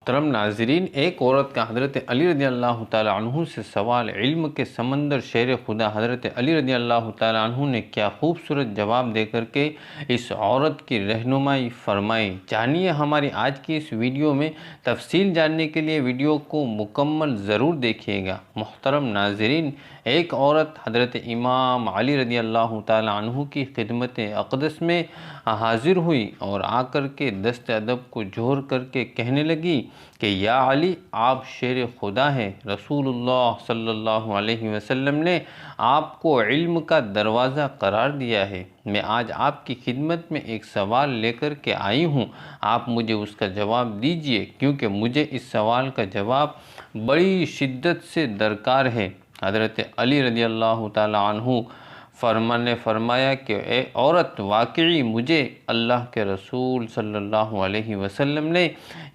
मोहतरम नाजरीन, एक औरत का हज़रत अली रज़ी अल्लाह ताला अन्हु से सवाल। इल्म के समंदर शेर खुदा हज़रत अली रज़ी अल्लाह ताला अन्हु ने क्या खूबसूरत जवाब दे कर के इस औरत की रहनुमाई फरमाई। जानिए हमारी आज की इस वीडियो में। तफसील जानने के लिए वीडियो को मुकम्मल ज़रूर देखिएगा। मोहतरम नाजरीन, एक औरत हज़रत इमाम अली रज़ी अल्लाह ताला अन्हु की खिदमत अक़दस में हाज़िर हुई और आकर के दस्त अदब को जोड़ करके कहने लगी कि या अली, आप शेर खुदा हैं। रसूलुल्लाह सल्लल्लाहु अलैहि वसल्लम ने आपको इल्म का दरवाज़ा करार दिया है। मैं आज आपकी खिदमत में एक सवाल लेकर के आई हूँ, आप मुझे उसका जवाब दीजिए, क्योंकि मुझे इस सवाल का जवाब बड़ी शिद्दत से दरकार है। हज़रत अली रज़ी अल्लाह ताला अन्हु ने फरमाया कि ए औरत, वाकई मुझे अल्लाह के रसूल सल्लल्लाहु अलैहि वसल्लम ने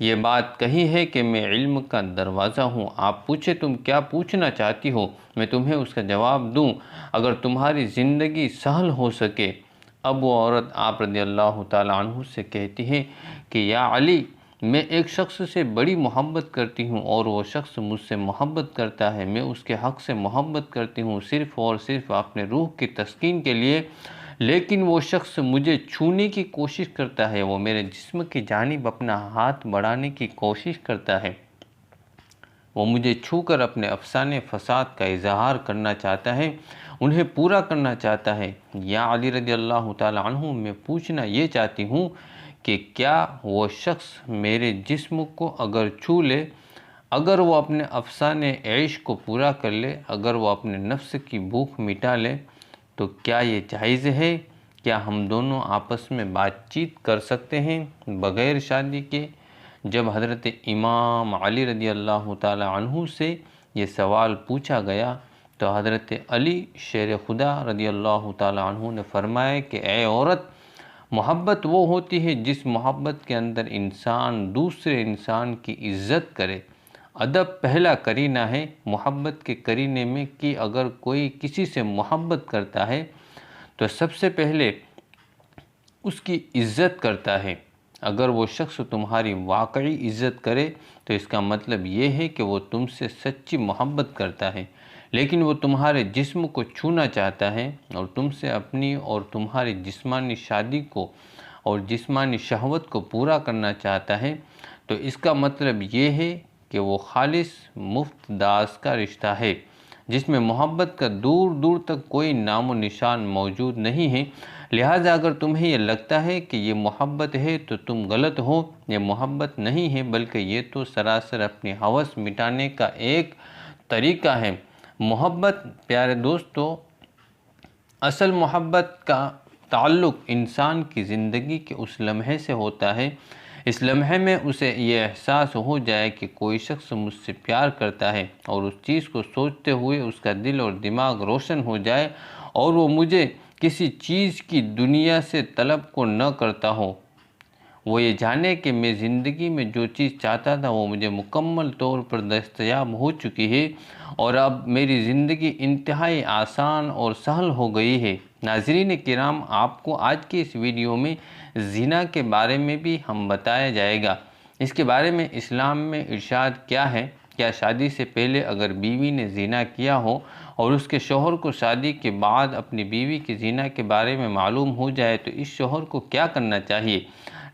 ये बात कही है कि मैं इल्म का दरवाज़ा हूँ। आप पूछे तुम क्या पूछना चाहती हो, मैं तुम्हें उसका जवाब दूँ, अगर तुम्हारी ज़िंदगी सहल हो सके। अब वो औरत आप रज़ी अल्लाह ताला अन्हु से कहती है कि या अली, मैं एक शख्स से बड़ी मोहब्बत करती हूँ और वो शख्स मुझसे मोहब्बत करता है। मैं उसके हक़ से मोहब्बत करती हूँ सिर्फ़ और सिर्फ अपने रूह की तस्कीन के लिए, लेकिन वो शख्स मुझे छूने की कोशिश करता है, वो मेरे जिस्म की जानिब अपना हाथ बढ़ाने की कोशिश करता है, वो मुझे छूकर अपने अफसाने फ़साद का इजहार करना चाहता है, उन्हें पूरा करना चाहता है। या अली रज़ी अल्लाह ताला अन्हु, मैं पूछना ये चाहती हूँ कि क्या वो शख्स मेरे जिस्म को अगर छू ले, अगर वो अपने अफसाने ऐश को पूरा कर ले, अगर वो अपने नफ्स की भूख मिटा ले, तो क्या ये जायज़ है? क्या हम दोनों आपस में बातचीत कर सकते हैं बग़ैर शादी के? जब हज़रत इमाम अली रज़ी अल्लाह ताला अन्हु से ये सवाल पूछा गया तो हज़रत अली शेर खुदा रज़ी अल्लाह ताला अन्हु ने फरमाया कि ए औरत, मोहब्बत वो होती है जिस मोहब्बत के अंदर इंसान दूसरे इंसान की इज़्ज़त करे। अदब पहला करीना है मोहब्बत के करीने में कि अगर कोई किसी से मोहब्बत करता है तो सबसे पहले उसकी इज़्ज़त करता है। अगर वो शख्स तुम्हारी वाकई इज़्ज़त करे तो इसका मतलब ये है कि वो तुमसे सच्ची मोहब्बत करता है, लेकिन वो तुम्हारे जिस्म को छूना चाहता है और तुमसे अपनी और तुम्हारी जिस्मानी शादी को और जिस्मानी शहवत को पूरा करना चाहता है, तो इसका मतलब ये है कि वो खालिस मुफ्त दास का रिश्ता है, जिसमें मोहब्बत का दूर दूर तक कोई नामो निशान मौजूद नहीं है। लिहाजा अगर तुम्हें ये लगता है कि ये मोहब्बत है तो तुम गलत हो। ये मोहब्बत नहीं है, बल्कि ये तो सरासर अपनी हवस मिटाने का एक तरीका है। मोहब्बत, प्यारे दोस्तों, असल मोहब्बत का ताल्लुक़ इंसान की ज़िंदगी के उस लम्हे से होता है, इस लम्हे में उसे ये एहसास हो जाए कि कोई शख्स मुझसे प्यार करता है और उस चीज़ को सोचते हुए उसका दिल और दिमाग रोशन हो जाए और वो मुझे किसी चीज़ की दुनिया से तलब को न करता हो। वो ये जाने कि मैं ज़िंदगी में जो चीज़ चाहता था वो मुझे मुकम्मल तौर पर दस्तयाब हो चुकी है और अब मेरी ज़िंदगी इंतहाई आसान और सहल हो गई है। नाज़रीन किराम, आपको आज की इस वीडियो में ज़िना के बारे में भी हम बताया जाएगा। इसके बारे में इस्लाम में इरशाद क्या है। क्या शादी से पहले अगर बीवी ने ज़िना किया हो और उसके शौहर को शादी के बाद अपनी बीवी के ज़िना के बारे में मालूम हो जाए तो इस शौहर को क्या करना चाहिए।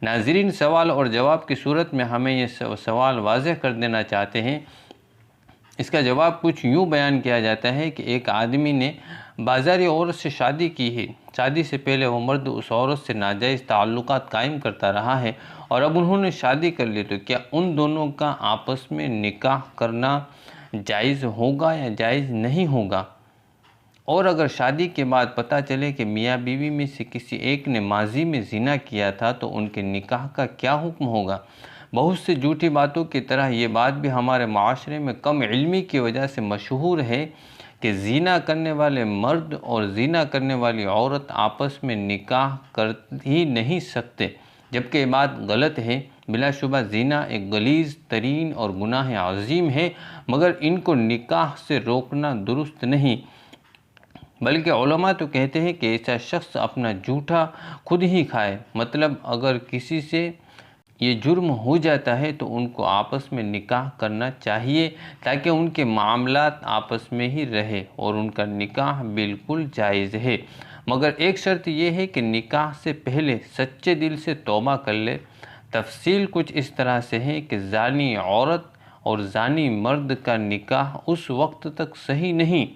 नाज़रीन, सवाल और जवाब की सूरत में हमें ये सवाल वाज़ेह कर देना चाहते हैं। इसका जवाब कुछ यूँ बयान किया जाता है कि एक आदमी ने बाज़ारी औरत से शादी की है। शादी से पहले वो मर्द उस औरत से नाजायज़ ताल्लुकात कायम करता रहा है और अब उन्होंने शादी कर ली, तो क्या उन दोनों का आपस में निकाह करना जायज़ होगा या जायज़ नहीं होगा? और अगर शादी के बाद पता चले कि मियाँ बीवी में से किसी एक ने माजी में ज़िना किया था तो उनके निकाह का क्या हुक्म होगा? बहुत से झूठी बातों की तरह ये बात भी हमारे माशरे में कम इल्मी की वजह से मशहूर है कि ज़िना करने वाले मर्द और ज़िना करने वाली औरत आपस में निकाह कर ही नहीं सकते, जबकि ये बात गलत है। बिलाशुबा ज़िना एक गलीज़ तरीन और गुनाह अज़ीम है, मगर इनको निकाह से रोकना दुरुस्त नहीं। बल्कि उलमा तो कहते हैं कि ऐसा शख्स अपना जूठा खुद ही खाए। मतलब अगर किसी से ये जुर्म हो जाता है तो उनको आपस में निकाह करना चाहिए, ताकि उनके मामलात आपस में ही रहे और उनका निकाह बिल्कुल जायज़ है। मगर एक शर्त ये है कि निकाह से पहले सच्चे दिल से तौबा कर ले। तफसील कुछ इस तरह से है कि ज़ानी औरत और ज़ानी मर्द का निकाह उस वक्त तक सही नहीं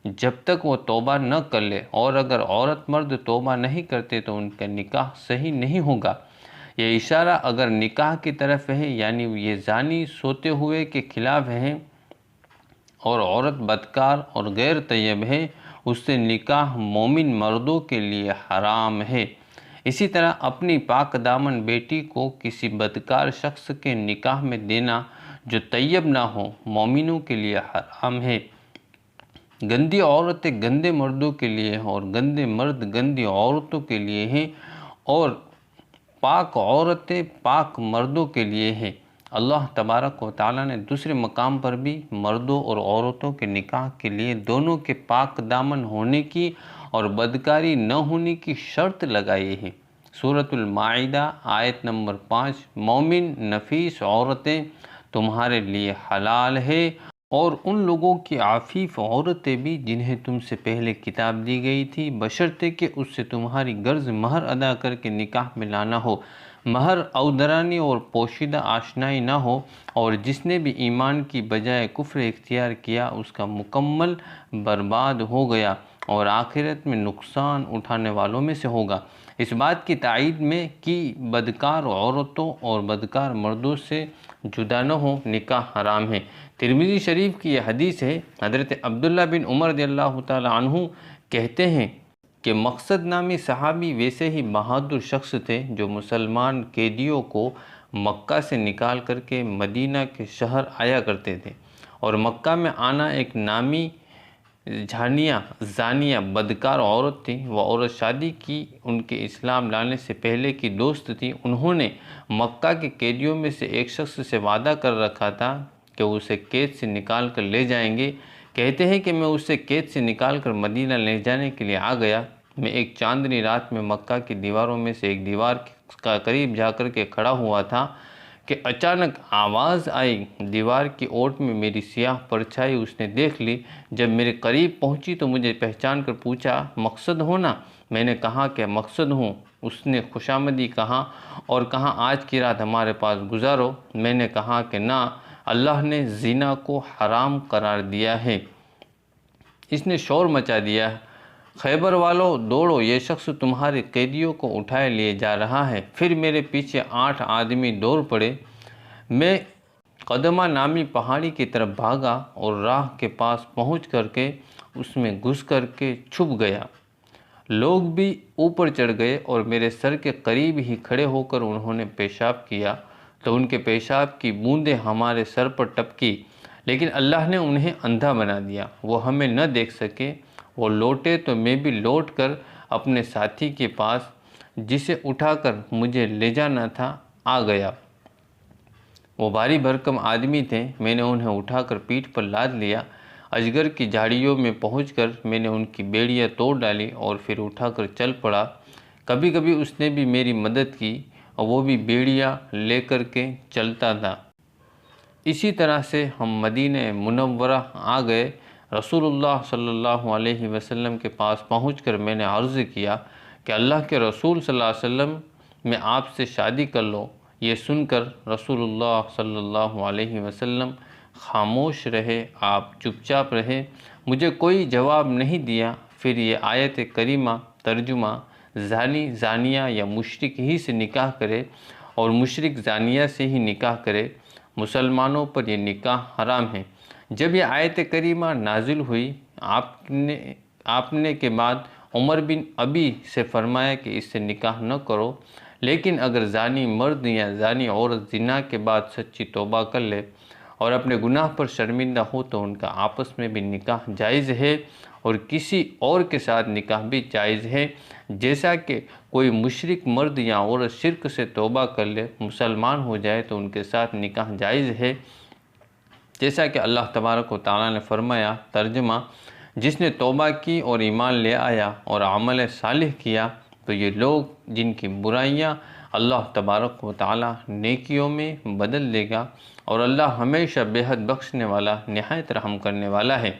जब तक वो तौबा न कर ले, और अगर औरत मर्द तौबा नहीं करते तो उनका निकाह सही नहीं होगा। ये इशारा अगर निकाह की तरफ है, यानी ये ज़ानी सोते हुए के खिलाफ है और औरत बदकार और गैर तैयब है, उससे निकाह मोमिन मर्दों के लिए हराम है। इसी तरह अपनी पाक दामन बेटी को किसी बदकार शख्स के निकाह में देना जो तैयब ना हो, मोमिनों के लिए हराम है। गंदी औरतें गंदे मर्दों के लिए हैं और गंदे मर्द गंदी औरतों के लिए हैं, और पाक औरतें पाक मर्दों के लिए हैं। अल्लाह तबारक व तआला ने दूसरे मकाम पर भी मर्दों और औरतों के निकाह के लिए दोनों के पाक दामन होने की और बदकारी न होने की शर्त लगाई है। सूरतुल माइदा आयत नंबर 5, मोमिन नफीस औरतें तुम्हारे लिए हलाल है, और उन लोगों की आफीफ औरतें भी जिन्हें तुमसे पहले किताब दी गई थी, बशर्ते कि उससे तुम्हारी गर्ज महर अदा करके निकाह में लाना हो। महर अवदरानी और पोशीदा आशनाई ना हो, और जिसने भी ईमान की बजाय कुफ्र इख्तियार किया उसका मुकम्मल बर्बाद हो गया और आखिरत में नुकसान उठाने वालों में से होगा। इस बात की तायीद में कि बदकार औरतों और बदकार मर्दों से जुदा न हो, निकाह हराम है। तिरमिज़ी शरीफ की यह हदीस है। हज़रत अब्दुल्ला बिन उमर रज़ियल्लाहु तआला अन्हु कहते हैं कि मकसद नामी सहाबी वैसे ही बहादुर शख्स थे जो मुसलमान कैदियों को मक्का से निकाल करके मदीना के शहर आया करते थे, और मक्का में आना एक नामी जानिया बदकार औरत थी। वह औरत शादी की उनके इस्लाम लाने से पहले की दोस्त थी। उन्होंने मक्का के कैदियों में से एक शख्स से वादा कर रखा था कि उसे कैद से निकाल कर ले जाएंगे। कहते हैं कि मैं उसे कैद से निकाल कर मदीना ले जाने के लिए आ गया। मैं एक चांदनी रात में मक्का की दीवारों में से एक दीवार का करीब जाकर के खड़ा हुआ था कि अचानक आवाज़ आई। दीवार की ओट में मेरी सियाह परछाई उसने देख ली। जब मेरे करीब पहुंची तो मुझे पहचान कर पूछा, मकसद हो ना? मैंने कहा कि मकसद हूँ। उसने खुशामदी कहा और कहा, आज की रात हमारे पास गुजारो। मैंने कहा कि ना, अल्लाह ने ज़िना को हराम करार दिया है। इसने शोर मचा दिया, खैबर वालों दौड़ो, ये शख्स तुम्हारे कैदियों को उठाए लिए जा रहा है। फिर मेरे पीछे 8 आदमी दौड़ पड़े। मैं कदमा नामी पहाड़ी की तरफ भागा और राह के पास पहुंच करके उसमें घुस करके छुप गया। लोग भी ऊपर चढ़ गए और मेरे सर के करीब ही खड़े होकर उन्होंने पेशाब किया, तो उनके पेशाब की बूंदें हमारे सर पर टपकी, लेकिन अल्लाह ने उन्हें अंधा बना दिया, वो हमें न देख सके। वो लौटे तो मैं भी लौट कर अपने साथी के पास, जिसे उठाकर मुझे ले जाना था, आ गया। वो भारी भरकम आदमी थे। मैंने उन्हें उठाकर पीठ पर लाद लिया। अजगर की झाड़ियों में पहुंचकर मैंने उनकी बेड़ियां तोड़ डाली और फिर उठाकर चल पड़ा। कभी कभी उसने भी मेरी मदद की और वो भी बेड़ियां लेकर के चलता था। इसी तरह से हम मदीने मुनव्वरा आ गए। रसूलुल्लाह सल्लल्लाहु अलैहि वसल्लम के पास पहुंचकर मैंने अर्ज़ किया कि अल्लाह के रसूल सल्लल्लाहु अलैहि वसल्लम, मैं आपसे शादी कर लो। ये सुनकर रसूलुल्लाह सल्लल्लाहु अलैहि वसल्लम खामोश रहे, आप चुपचाप रहे, मुझे कोई जवाब नहीं दिया। फिर ये आयत करीमा तर्जुमा, जानी जानिया या मुशरिक ही से निकाह करे और मुशरिक जानिया से ही निकाह करे, मुसलमानों पर यह निकाह हराम है। जब यह आयत करीमा नाजिल हुई, आपने के बाद उमर बिन अबी से फरमाया कि इससे निकाह न करो, लेकिन अगर जानी मर्द या जानी औरत जिना के बाद सच्ची तौबा कर ले और अपने गुनाह पर शर्मिंदा हो तो उनका आपस में भी निकाह जायज़ है और किसी और के साथ निकाह भी जायज़ है। जैसा कि कोई मुशरिक मर्द या औरत शिरक से तौबा कर ले, मुसलमान हो जाए तो उनके साथ निकाह जायज़ है। जैसा कि अल्लाह तबारक व तआला ने फरमाया, तर्जमा, जिसने तौबा की और ईमान ले आया और अमल सालिह किया तो ये लोग जिनकी बुराइयां अल्लाह तबारक व तआला नेकियों में बदल देगा और अल्लाह हमेशा बेहद बख्शने वाला, निहायत रहम करने वाला है।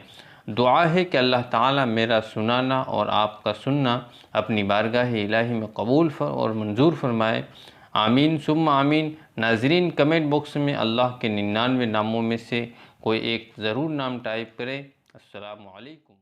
दुआ है कि अल्लाह ताला मेरा सुनाना और आपका सुनना अपनी बारगाह इलाही में कबूल और मंजूर फरमाए। आमीन सुम्मा आमीन। नाजरीन, कमेंट बॉक्स में अल्लाह के 99 नामों में से कोई एक ज़रूर नाम टाइप करें। अस्सलामु अलैकुम।